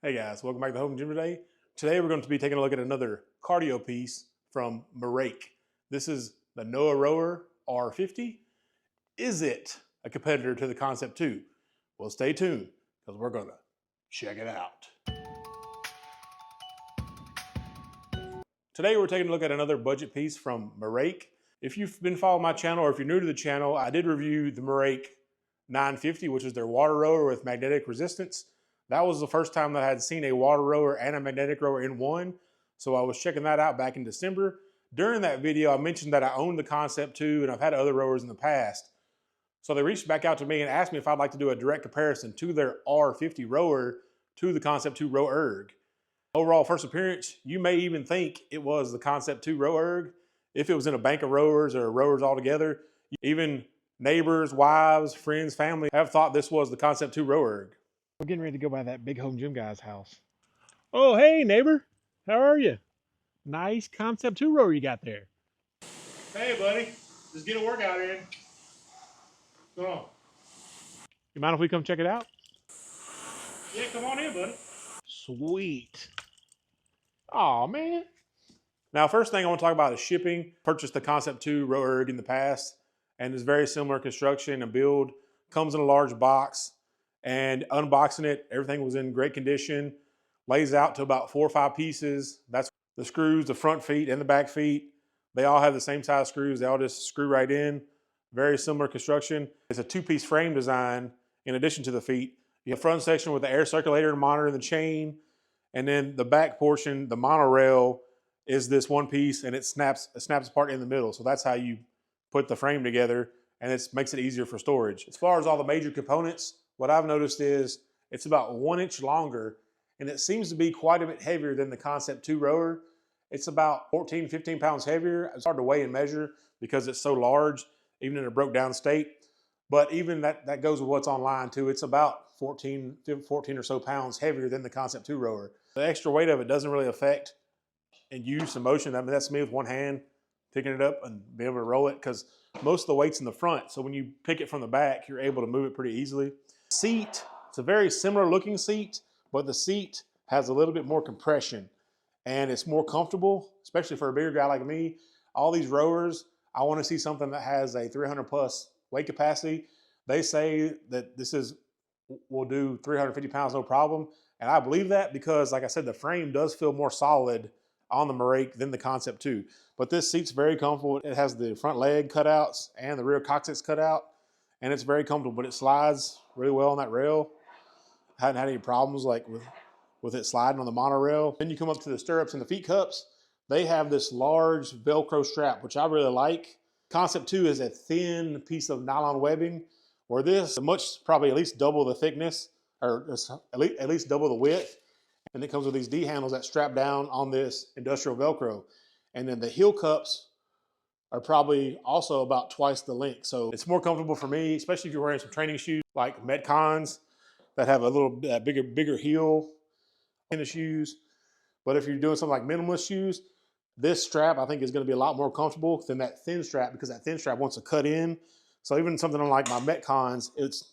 Hey guys, welcome back to the Home Gym today. Today we're going to be taking a look at another cardio piece from Merach. This is the Novarow R50. Is it a competitor to the Concept2? Well, stay tuned because we're going to check it out. Today we're taking a look at another budget piece from Merach. If you've been following my channel or if you're new to the channel, I did review the Merach 950, which is their water rower with magnetic resistance. That was the first time that I had seen a water rower and a magnetic rower in one. So I was checking that out back in December. During that video, I mentioned that I owned the Concept2 and I've had other rowers in the past. So they reached back out to me and asked me if I'd like to do a direct comparison to their R50 rower to the Concept2 RowErg. Overall first appearance, you may even think it was the Concept2 RowErg if it was in a bank of rowers or rowers all together. Even neighbors, wives, friends, family have thought this was the Concept2 RowErg. We're getting ready to go by that big home gym guy's house. Oh, hey, neighbor. How are you? Nice Concept2 rower you got there. Hey, buddy. Just get a workout in. Come on. You mind if we come check it out? Yeah, come on in, buddy. Sweet. Oh, man. Now, first thing I want to talk about is shipping. Purchased the Concept2 RowErg in the past, and it's very similar construction and build. Comes in a large box, and unboxing it, everything was in great condition. Lays out to about 4 or 5 pieces. That's the screws, the front feet and the back feet. They all have the same size screws. They all just screw right in. Very similar construction. It's a 2-piece frame design in addition to the feet. You have front section with the air circulator and monitor and the chain. And then the back portion, the monorail, is this one piece and it snaps apart in the middle. So that's how you put the frame together, and it makes it easier for storage. As far as all the major components, what I've noticed is it's about 1 inch longer, and it seems to be quite a bit heavier than the Concept2 rower. It's about 14, 15 pounds heavier. It's hard to weigh and measure because it's so large, even in a broke down state. But even that goes with what's online too. It's about 14 or so pounds heavier than the Concept2 rower. The extra weight of it doesn't really affect and use and motion. I mean, that's me with one hand picking it up and be able to roll it because most of the weight's in the front. So when you pick it from the back, you're able to move it pretty easily. Seat, it's a very similar looking seat, but the seat has a little bit more compression and it's more comfortable, especially for a bigger guy like me. All these rowers, I want to see something that has a 300 plus weight capacity. They say that will do 350 pounds no problem. And I believe that because, like I said, the frame does feel more solid on the Merach than the Concept2. But this seat's very comfortable. It has the front leg cutouts and the rear coccyx cutout, and it's very comfortable, but it slides really well on that rail. I hadn't had any problems like with it sliding on the monorail. Then you come up to the stirrups and the feet cups. They have this large Velcro strap, which I really like. Concept2 is a thin piece of nylon webbing, where this is probably at least double the thickness, or at least double the width. And it comes with these D handles that strap down on this industrial Velcro. And then the heel cups are probably also about twice the length. So it's more comfortable for me, especially if you're wearing some training shoes like Metcons that have a little bigger heel in the shoes. But if you're doing something like minimalist shoes, this strap I think is going to be a lot more comfortable than that thin strap, because that thin strap wants to cut in. So even something like my Metcons,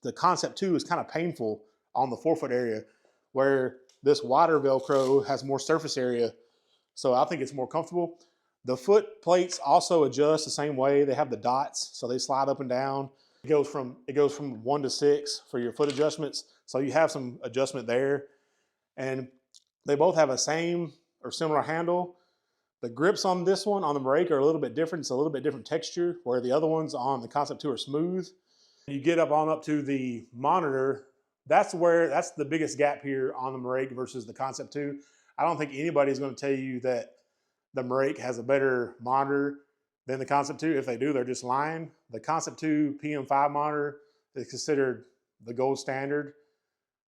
the Concept2 is kind of painful on the forefoot area, where this wider Velcro has more surface area. So I think it's more comfortable. The foot plates also adjust the same way. They have the dots, so they slide up and down. It goes from 1 to 6 for your foot adjustments. So you have some adjustment there. And they both have a same or similar handle. The grips on this one, on the Merach, are a little bit different. It's a little bit different texture, where the other ones on the Concept2 are smooth. You get up to the monitor. That's the biggest gap here on the Merach versus the Concept2. I don't think anybody's going to tell you that the Merach has a better monitor than the Concept2. If they do, they're just lying. The Concept2 PM5 monitor is considered the gold standard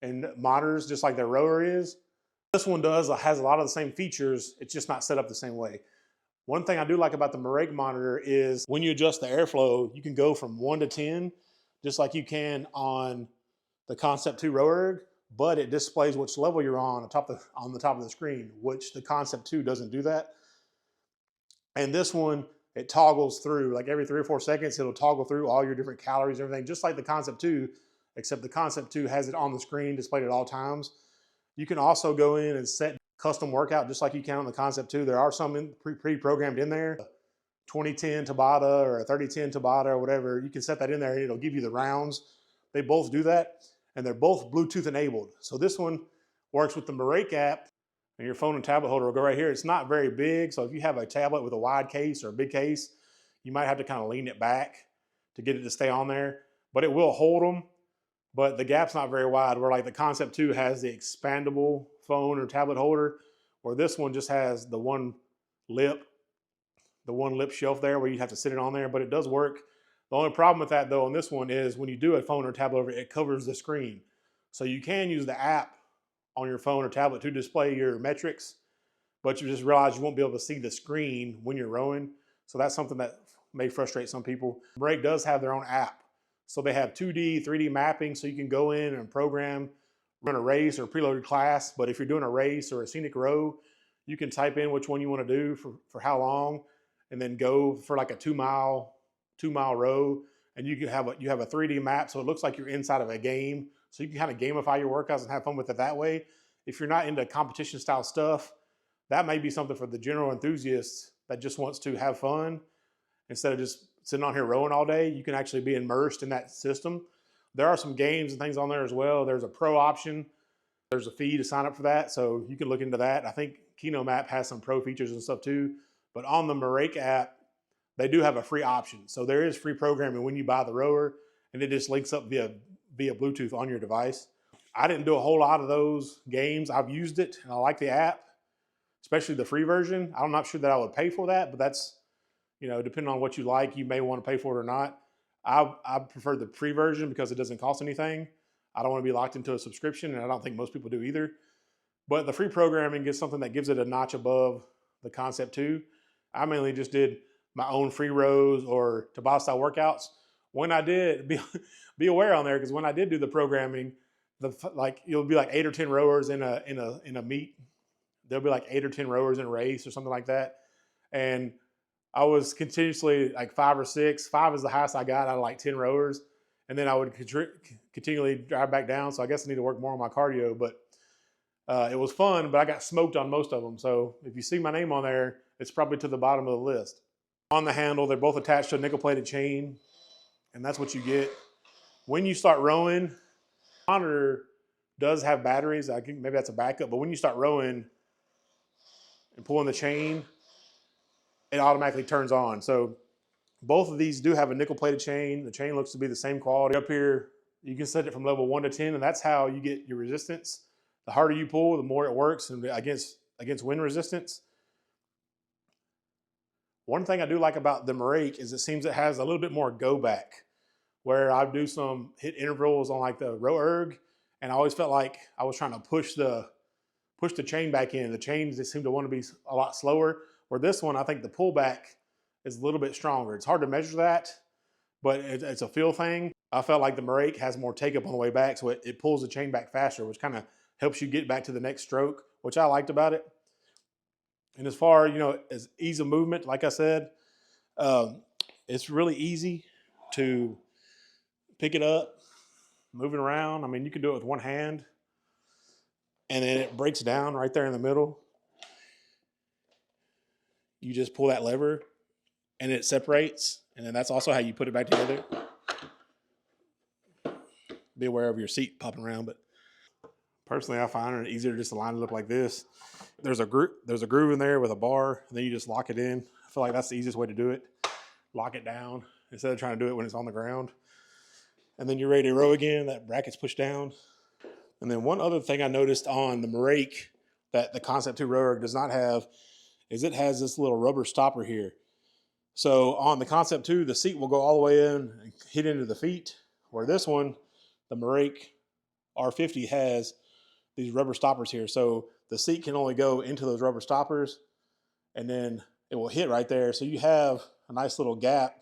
in monitors, just like their rower is. This one has a lot of the same features. It's just not set up the same way. One thing I do like about the Merach monitor is when you adjust the airflow, you can go from 1 to 10, just like you can on the Concept2 RowErg, but it displays which level you're on the top of the screen, which the Concept2 doesn't do that. And this one, it toggles through, like every 3 or 4 seconds, it'll toggle through all your different calories and everything, just like the Concept2, except the Concept2 has it on the screen displayed at all times. You can also go in and set custom workout just like you can on the Concept 2. There are some pre-programmed in there. 2010 Tabata or a 3010 Tabata or whatever, you can set that in there and it'll give you the rounds. They both do that, and they're both Bluetooth enabled. So this one works with the Merach app, and your phone and tablet holder will go right here. It's not very big, so if you have a tablet with a wide case or a big case, you might have to kind of lean it back to get it to stay on there, but it will hold them. But the gap's not very wide, where like the Concept 2 has the expandable phone or tablet holder, where this one just has the one lip shelf there where you have to sit it on there, but it does work. The only problem with that though on this one is when you do a phone or tablet over it covers the screen. So you can use the app on your phone or tablet to display your metrics, but you just realize you won't be able to see the screen when you're rowing. So that's something that may frustrate some people. Merach does have their own app. So they have 2D, 3D mapping, so you can go in and program, run a race or a preloaded class. But if you're doing a race or a scenic row, you can type in which one you want to do for how long, and then go for like a 2-mile row. And you have a 3D map, so it looks like you're inside of a game. So you can kind of gamify your workouts and have fun with it that way. If you're not into competition style stuff, that may be something for the general enthusiast that just wants to have fun instead of just sitting on here rowing all day. You can actually be immersed in that system. There are some games and things on there as well. There's a pro option. There's a fee to sign up for that, so you can look into that. I think Kino Map has some pro features and stuff too. But on the Merach app, they do have a free option. So there is free programming when you buy the rower, and it just links up via Bluetooth on your device. I didn't do a whole lot of those games. I've used it, and I like the app, especially the free version. I'm not sure that I would pay for that, but that's, depending on what you like, you may want to pay for it or not. I prefer the free version because it doesn't cost anything. I don't want to be locked into a subscription, and I don't think most people do either. But the free programming is something that gives it a notch above the Concept 2. I mainly just did my own free rows or Tabata style workouts. When I did, be aware on there, because when I did do the programming, you'll be like 8 or 10 rowers in a meet. There'll be like 8 or 10 rowers in a race or something like that. And I was continuously like 5 or 6. 5 is the highest I got out of like 10 rowers. And then I would continually drive back down. So I guess I need to work more on my cardio. But it was fun, but I got smoked on most of them. So if you see my name on there, it's probably to the bottom of the list. On the handle, they're both attached to a nickel-plated chain. And that's what you get. When you start rowing, the monitor does have batteries. I think maybe that's a backup. But when you start rowing and pulling the chain, it automatically turns on. So both of these do have a nickel-plated chain. The chain looks to be the same quality. Up here, you can set it from level 1 to 10, and that's how you get your resistance. The harder you pull, the more it works and against wind resistance. One thing I do like about the Merach is it seems it has a little bit more go back, where I do some hit intervals on like the RowErg, and I always felt like I was trying to push the chain back in. The chains, they seem to want to be a lot slower. Where this one, I think the pullback is a little bit stronger. It's hard to measure that, but it's a feel thing. I felt like the Merach has more take up on the way back, so it pulls the chain back faster, which kind of helps you get back to the next stroke, which I liked about it. And as far, as ease of movement, like I said, it's really easy to pick it up, moving around. I mean, you can do it with one hand, and then it breaks down right there in the middle. You just pull that lever, and it separates, and then that's also how you put it back together. Be aware of your seat popping around, but personally, I find it easier just to line it up like this. There's a groove in there with a bar, and then you just lock it in. I feel like that's the easiest way to do it. Lock it down instead of trying to do it when it's on the ground. And then you're ready to row again. That bracket's pushed down. And then one other thing I noticed on the Merach that the Concept2 RowErg does not have is it has this little rubber stopper here. So on the Concept2, the seat will go all the way in and hit into the feet, where this one, the Merach R50, has these rubber stoppers here. So the seat can only go into those rubber stoppers, and then it will hit right there. So you have a nice little gap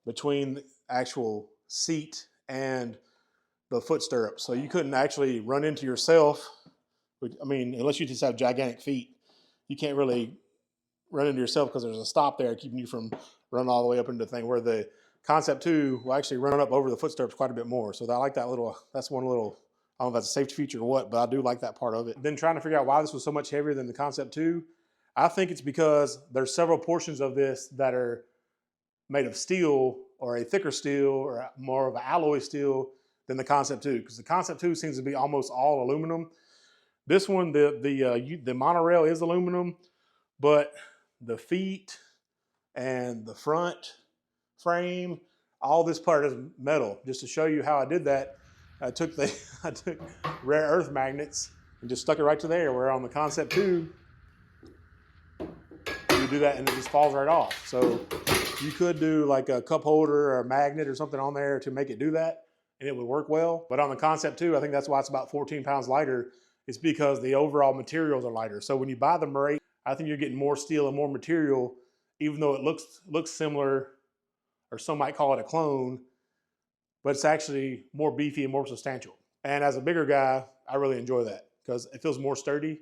between the actual seat and the foot stirrups. So you couldn't actually run into yourself. I mean, unless you just have gigantic feet, you can't really run into yourself because there's a stop there keeping you from running all the way up into the thing, where the Concept2 will actually run up over the foot stirrups quite a bit more. So I like that that's one little, I don't know if that's a safety feature or what, but I do like that part of it. Then trying to figure out why this was so much heavier than the Concept 2. I think it's because there's several portions of this that are made of steel or a thicker steel or more of an alloy steel than the Concept 2, because the Concept 2 seems to be almost all aluminum. This one, the monorail is aluminum, but the feet and the front frame, all this part is metal. Just to show you how I did that, I took rare earth magnets and just stuck it right to there, where on the Concept 2, you do that and it just falls right off. So you could do like a cup holder or a magnet or something on there to make it do that, and it would work well. But on the Concept 2, I think that's why it's about 14 pounds lighter. It's because the overall materials are lighter. So when you buy the Merach, I think you're getting more steel and more material, even though it looks similar, or some might call it a clone, but it's actually more beefy and more substantial. And as a bigger guy, I really enjoy that because it feels more sturdy.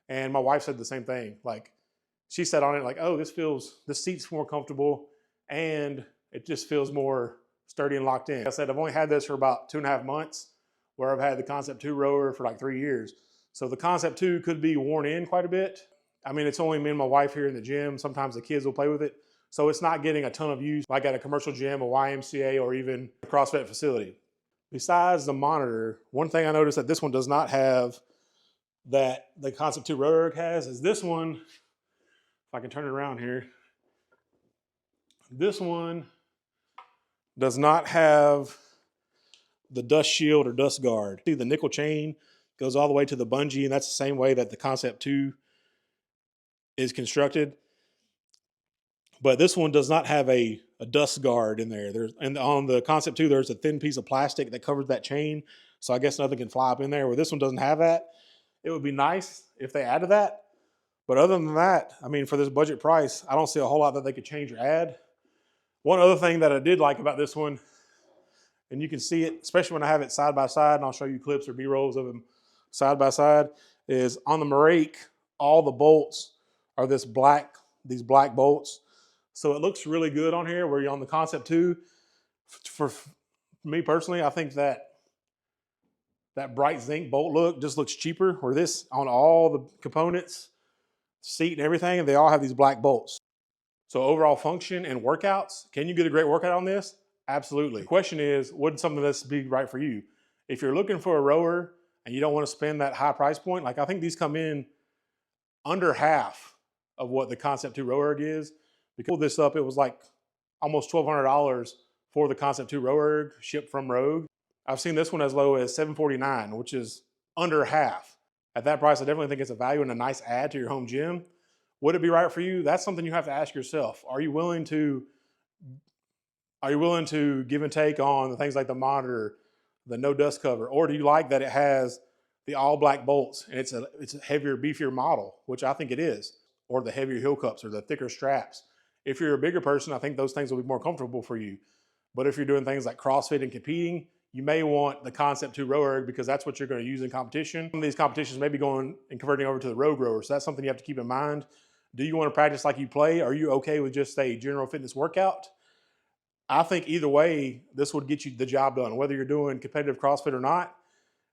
And my wife said the same thing. Like, she sat on it like, oh, this seat's more comfortable and it just feels more sturdy and locked in. Like I said, I've only had this for about 2.5 months, where I've had the Concept2 RowErg for like 3 years. So the Concept2 could be worn in quite a bit. I mean, it's only me and my wife here in the gym. Sometimes the kids will play with it. So it's not getting a ton of use like at a commercial gym, a YMCA, or even a CrossFit facility. Besides the monitor, one thing I noticed that this one does not have that the Concept2 RowErg has is this one. If I can turn it around here. This one does not have the dust shield or dust guard. See, the nickel chain goes all the way to the bungee, and that's the same way that the Concept 2 is constructed. But this one does not have a dust guard in there. And on the Concept 2, there's a thin piece of plastic that covers that chain, so I guess nothing can fly up in there. Where this one doesn't have that. It would be nice if they added that. But other than that, I mean, for this budget price, I don't see a whole lot that they could change or add. One other thing that I did like about this one, and you can see it, especially when I have it side by side, and I'll show you clips or B-rolls of them side by side, is on the Merach, all the bolts are these black bolts. So it looks really good on here, where you're on the Concept 2. For me personally, I think that bright zinc bolt look just looks cheaper, where this, on all the components, seat and everything, they all have these black bolts. So overall function and workouts, can you get a great workout on this? Absolutely. The question is, would something like this be right for you? If you're looking for a rower and you don't want to spend that high price point, like I think these come in under half of what the Concept2 RowErg is. We pulled this up, it was like almost $1,200 for the Concept2 RowErg shipped from Rogue. I've seen this one as low as $749, which is under half. At that price, I definitely think it's a value and a nice add to your home gym. Would it be right for you? That's something you have to ask yourself. Are you willing to give and take on the things like the monitor, the no dust cover, or do you like that it has the all black bolts and it's a heavier, beefier model, which I think it is, or the heavier heel cups or the thicker straps? If you're a bigger person, I think those things will be more comfortable for you. But if you're doing things like CrossFit and competing, you may want the Concept2 RowErg because that's what you're going to use in competition. Some of these competitions may be going and converting over to the Rogue rower, so that's something you have to keep in mind. Do you want to practice like you play? Are you okay with just a general fitness workout? I think either way, this would get you the job done, whether you're doing competitive CrossFit or not.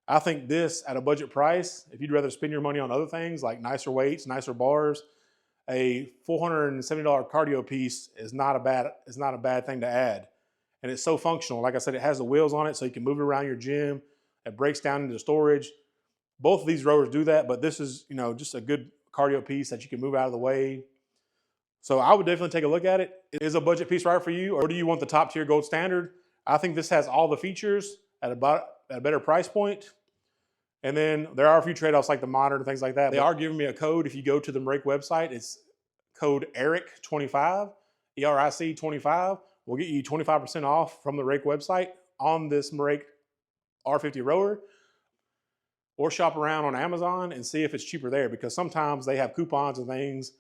I think this, at a budget price, if you'd rather spend your money on other things like nicer weights, nicer bars, a $470 cardio piece is not a bad thing to add. And it's so functional. Like I said, it has the wheels on it so you can move it around your gym. It breaks down into storage. Both of these rowers do that, but this is, just a good cardio piece that you can move out of the way. So I would definitely take a look at it. Is a budget piece right for you, or do you want the top tier gold standard? I think this has all the features at a better price point. And then there are a few trade-offs like the monitor and things like that. They are giving me a code if you go to the Merach website. It's code ERIC25, ERIC25. We'll get you 25% off from the Merach website on this Merach R50 rower, or shop around on Amazon and see if it's cheaper there, because sometimes they have coupons and things.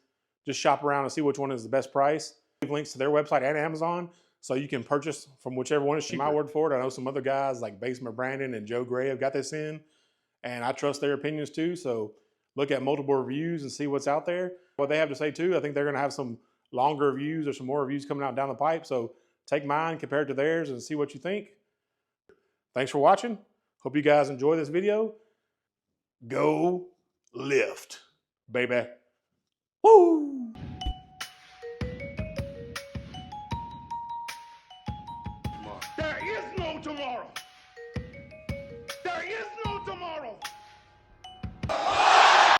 Just shop around and see which one is the best price. Leave links to their website and Amazon so you can purchase from whichever one is cheaper. My word for it, I know some other guys like Basement Brandon and Joe Gray have got this in, and I trust their opinions too. So look at multiple reviews and see what's out there. What they have to say too, I think they're going to have some longer reviews or some more reviews coming out down the pipe. So take mine, compare it to theirs, and see what you think. Thanks for watching. Hope you guys enjoy this video. Go lift, baby. Woo! There is no tomorrow. There is no tomorrow.